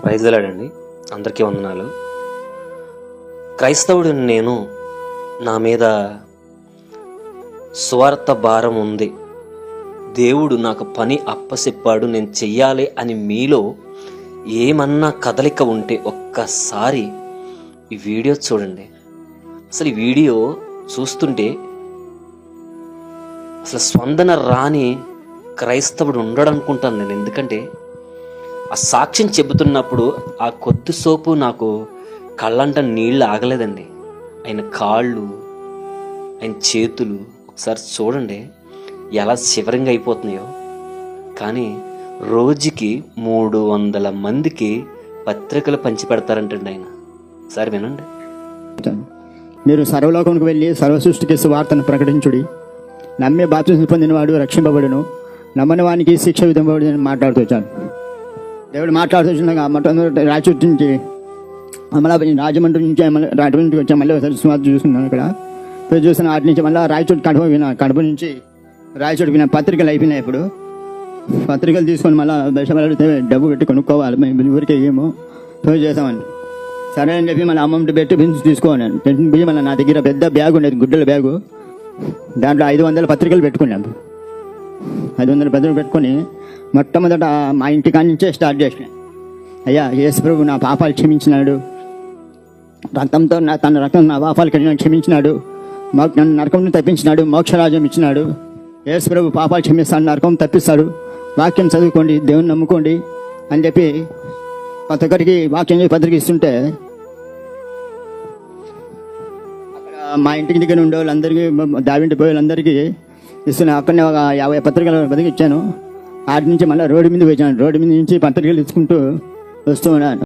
Praise లాడండి. అందరికీ వందనాలు. క్రైస్తవుడిని నేను. నా మీద స్వార్థ భారం ఉంది. దేవుడు నాకు పని అప్పచెప్పాడు, నేను చెయ్యాలి అని మీలో ఏమన్నా కదలిక ఉంటే ఒక్కసారి ఈ వీడియో చూడండి. అసలు ఈ వీడియో చూస్తుంటే అసలు స్పందన రాని క్రైస్తవుడు ఉండడు అనుకుంటాను నేను. ఎందుకంటే ఆ సాక్ష్యం చెబుతున్నప్పుడు ఆ కొద్దిసేపు నాకు కళ్ళంట నీళ్ళు ఆగలేదండి. ఆయన కాళ్ళు, ఆయన చేతులు ఒకసారి చూడండి ఎలా శివరంగా అయిపోతున్నాయో. కానీ రోజుకి 300 మందికి పత్రికలు పంచి పెడతారంటండి ఆయన. ఒకసారి వినండి. మీరు సర్వలోకానికి వెళ్ళి సర్వ సృష్టికి సువార్తను ప్రకటించుడి. నమ్మే బాప్తిస్మం పొందినవాడు రక్షింపబడును, నమ్మని వానికి శిక్ష విధింపబడి మాట్లాడుతూ వచ్చాను. దేవుడు మాట్లాడుతూ వచ్చినాక మొట్టమొదటి రాయచోటి నుంచి అమలాపురం, రాజమండ్రి నుంచి రాజమండ్రికి వచ్చాను. మళ్ళీ ఒకసారి సువార్త చూస్తున్నాను. ఇక్కడ చూసిన వాటి నుంచి మళ్ళీ రాయచోటి కడప నుంచి రాయచోటి విన పత్రికలు అయిపోయినాయి. ఇప్పుడు పత్రికలు తీసుకొని మళ్ళీ బయట డబ్బు పెట్టి కొనుక్కోవాలి. మేము ఊరికే ఏమో చేసామండి. సరే అని చెప్పి మళ్ళీ అమౌంట్ పెట్టి తీసుకోవాలి. పోయి మళ్ళీ నా దగ్గర పెద్ద బ్యాగ్ ఉండేది, గుడ్డల బ్యాగు. దాంట్లో 500 పత్రికలు పెట్టుకున్నాను. 500 పత్రికలు పెట్టుకొని మొట్టమొదట మా ఇంటికాడి నుంచే స్టార్ట్ చేసినాను. అయ్యా, యేసు ప్రభు నా పాపాలు క్షమించినాడు, రక్తంతో తన రక్తం నా పాపాలు క్షమించినాడు, నన్ను నరకం నుండి తప్పించినాడు, మోక్షరాజ్యం ఇచ్చినాడు. యేసు ప్రభు పాపాలు క్షమిస్తాడు, నరకం తప్పిస్తాడు. వాక్యం చదువుకోండి, దేవుని నమ్ముకోండి అని చెప్పి ప్రతి ఒక్కరికి వాక్యం పత్రిక ఇస్తుంటే అక్కడ మా ఇంటికి దగ్గర ఉండే వాళ్ళందరికీ, దావింటి పోయే వాళ్ళందరికీ ఇస్తున్నా. అక్కడనే ఒక 50 పత్రికలు ఇచ్చాను. వాటి నుంచి మళ్ళీ రోడ్డు మీద వచ్చాను. రోడ్డు మీద నుంచి పత్రికలు ఇచ్చుకుంటూ వస్తూ ఉన్నాను.